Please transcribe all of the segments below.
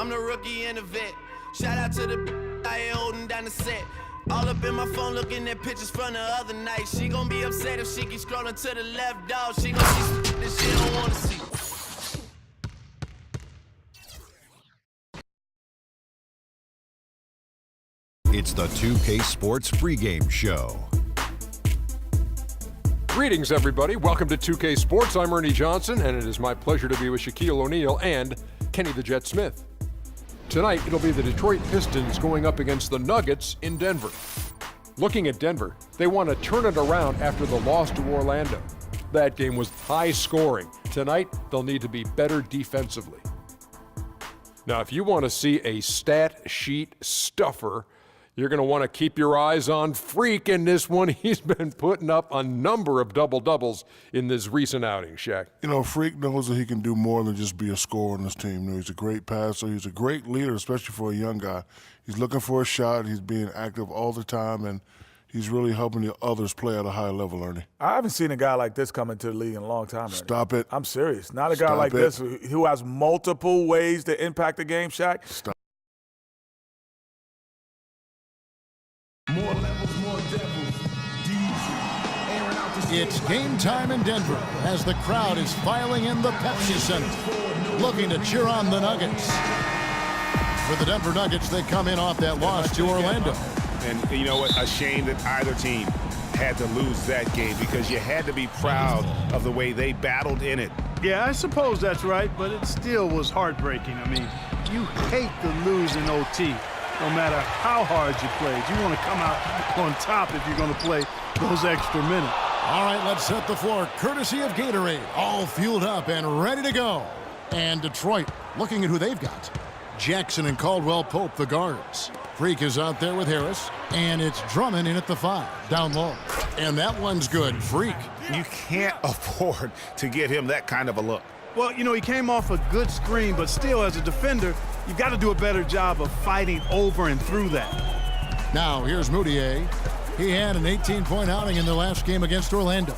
I'm the rookie and the vet. Shout out to the I ain't holding down the set. All up in my phone looking at pictures from the other night. She gon' be upset if she keep scrolling to the left, dog. She gon' see some that she don't wanna see. It's the 2K Sports pregame show. Greetings, everybody. Welcome to 2K Sports. I'm Ernie Johnson, and it is my pleasure to be with Shaquille O'Neal and Kenny the Jet Smith. Tonight, it'll be the Detroit Pistons going up against the Nuggets in Denver. Looking at Denver, they want to turn it around after the loss to Orlando. That game was high scoring. Tonight, they'll need to be better defensively. Now, if you want to see a stat sheet stuffer, you're going to want to keep your eyes on Freak in this one. He's been putting up a number of double-doubles in this recent outing, Shaq. You know, Freak knows that he can do more than just be a scorer on this team. You know, he's a great passer. He's a great leader, especially for a young guy. He's looking for a shot. He's being active all the time, and he's really helping the others play at a high level, Ernie. I haven't seen a guy like this come into the league in a long time, Ernie. Stop it. I'm serious. Not a guy like this who has multiple ways to impact the game, Shaq. Stop. It's game time in Denver as the crowd is filing in the Pepsi Center, looking to cheer on the Nuggets. For the Denver Nuggets, they come in off that loss to Orlando. And you know what? A shame that either team had to lose that game because you had to be proud of the way they battled in it. Yeah, I suppose that's right, but it still was heartbreaking. I mean, you hate to lose in OT, no matter how hard you played. You want to come out on top if you're going to play those extra minutes. All right, let's set the floor courtesy of Gatorade. All fueled up and ready to go. And Detroit, looking at who they've got. Jackson and Caldwell Pope, the guards. Freak is out there with Harris. And it's Drummond in at the 5, down low. And that one's good. Freak. You can't afford to get him that kind of a look. Well, you know, he came off a good screen, but still, as a defender, you've got to do a better job of fighting over and through that. Now, here's Moutier. He had an 18-point outing in the last game against Orlando.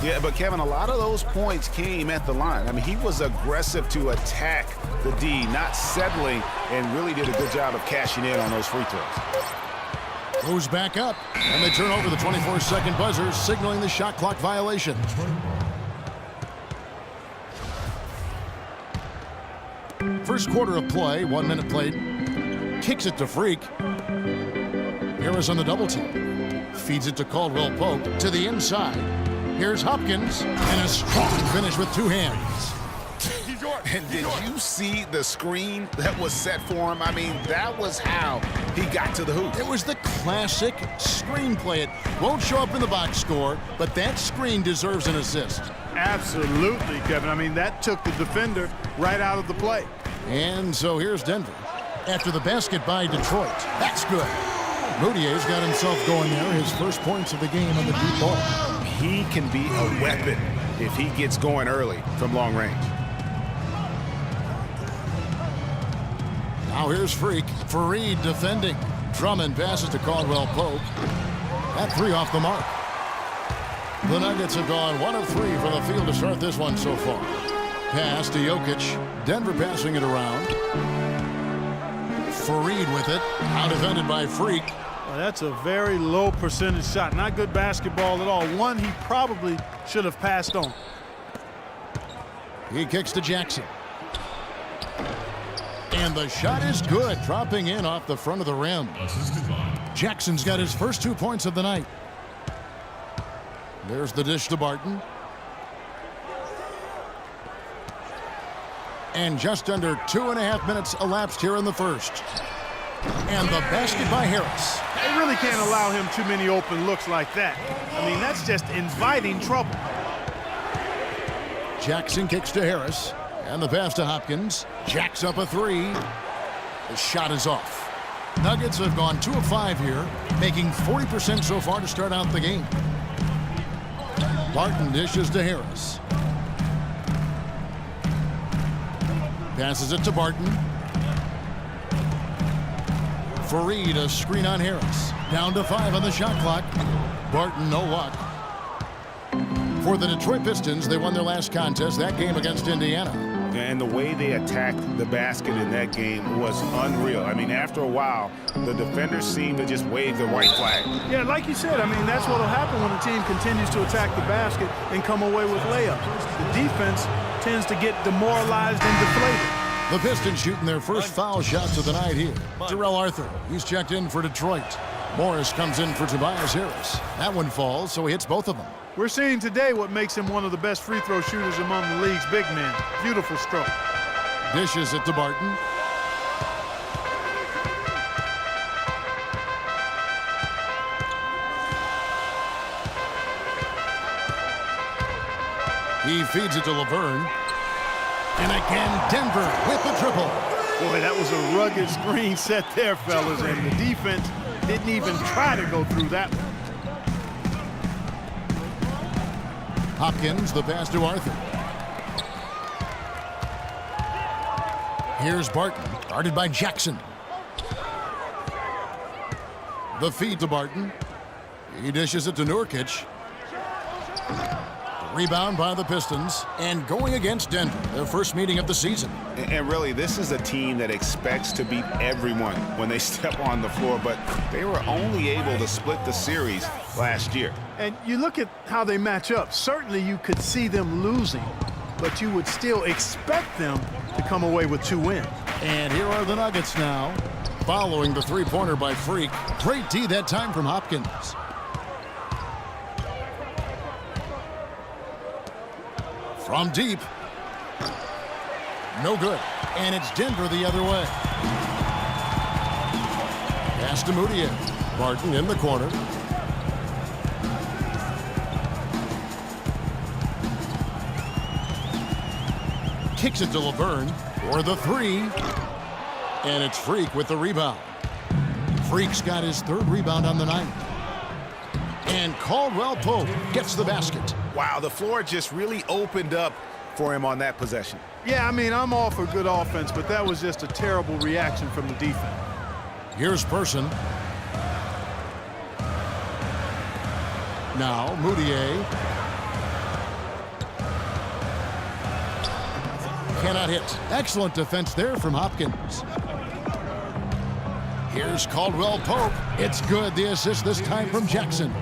Yeah, but Kevin, a lot of those points came at the line. I mean, he was aggressive to attack the D, not settling, and really did a good job of cashing in on those free throws. Moves back up, and they turn over the 24-second buzzer, signaling the shot clock violation. First quarter of play, 1 minute played. Kicks it to Freak. Harris on the double team. Feeds it to Caldwell Pope to the inside. Here's Hopkins, and a strong finish with two hands. And did you see the screen that was set for him? I mean, that was how he got to the hoop. It was the classic screen play. It won't show up in the box score, but that screen deserves an assist. Absolutely, Kevin. I mean, that took the defender right out of the play. And so here's Denver. After the basket by Detroit. That's good. Moutier's got himself going there. His first points of the game on the deep ball. He can be a weapon if he gets going early from long range. Now here's Freak. Fareed defending. Drummond passes to Caldwell Pope. That 3 off the mark. The Nuggets have gone 1 of 3 from the field to start this one so far. Pass to Jokic. Denver passing it around. Fareed with it. Now defended by Freak. Well, that's a very low percentage shot. Not good basketball at all. One he probably should have passed on. He kicks to Jackson. And the shot is good, dropping in off the front of the rim. Jackson's got his first 2 points of the night. There's the dish to Barton. And just under 2.5 minutes elapsed here in the first. And the basket by Harris. They really can't allow him too many open looks like that. I mean, that's just inviting trouble. Jackson kicks to Harris. And the pass to Hopkins. Jacks up a 3. The shot is off. Nuggets have gone 2 of 5 here, making 40% so far to start out the game. Barton dishes to Harris. Passes it to Barton. Fareed, a screen on Harris. Down to 5 on the shot clock. Barton, no luck. For the Detroit Pistons, they won their last contest, that game against Indiana. And the way they attacked the basket in that game was unreal. I mean, after a while, the defenders seemed to just wave the white flag. Yeah, like you said, I mean, that's what will happen when a team continues to attack the basket and come away with layups. The defense tends to get demoralized and deflated. The Pistons shooting their first foul shots of the night here. Terrell Arthur, he's checked in for Detroit. Morris comes in for Tobias Harris. That one falls, so he hits both of them. We're seeing today what makes him one of the best free throw shooters among the league's big men. Beautiful stroke. Dishes it to Barton. He feeds it to Laverne. And again, Denver with the triple. Boy, that was a rugged screen set there, fellas, and the defense didn't even try to go through that one. Hopkins, the pass to Arthur. Here's Barton, guarded by Jackson. The feed to Barton. He dishes it to Nurkic. Rebound by the Pistons, and going against Denver, their first meeting of the season. And really, this is a team that expects to beat everyone when they step on the floor, but they were only able to split the series last year. And you look at how they match up. Certainly you could see them losing, but you would still expect them to come away with 2 wins. And here are the Nuggets now, following the three-pointer by Freak. Great D that time from Hopkins. From deep. No good. And it's Denver the other way. Pass to Moutier. Barton in the corner. Kicks it to Laverne for the 3. And it's Freak with the rebound. Freak's got his 3rd rebound on the night. And Caldwell Pope gets the basket. Wow, the floor just really opened up for him on that possession. Yeah, I mean, I'm all for good offense, but that was just a terrible reaction from the defense. Here's Person. Now, Moutier. Cannot hit. Excellent defense there from Hopkins. Here's Caldwell Pope. It's good. The assist this time from Jackson.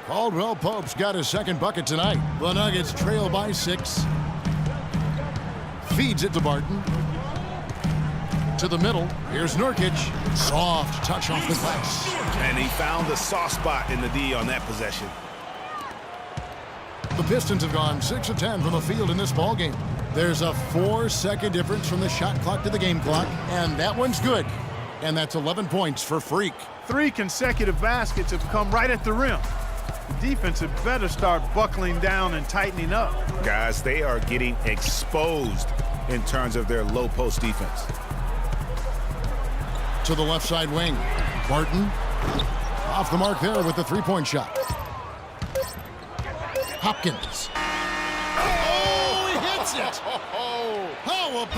Caldwell Pope's got his 2nd bucket tonight. The Nuggets trail by 6. Feeds it to Barton. To the middle. Here's Nurkic. Soft touch off the glass. And he found the soft spot in the D on that possession. The Pistons have gone 6 of 10 from the field in this ballgame. There's a 4-second difference from the shot clock to the game clock, and that one's good. And that's 11 points for Freak. 3 consecutive baskets have come right at the rim. The defense had better start buckling down and tightening up. Guys, they are getting exposed in terms of their low post defense. To the left side wing. Barton off the mark there with the 3-point shot. Hopkins. Oh, he hits it! How about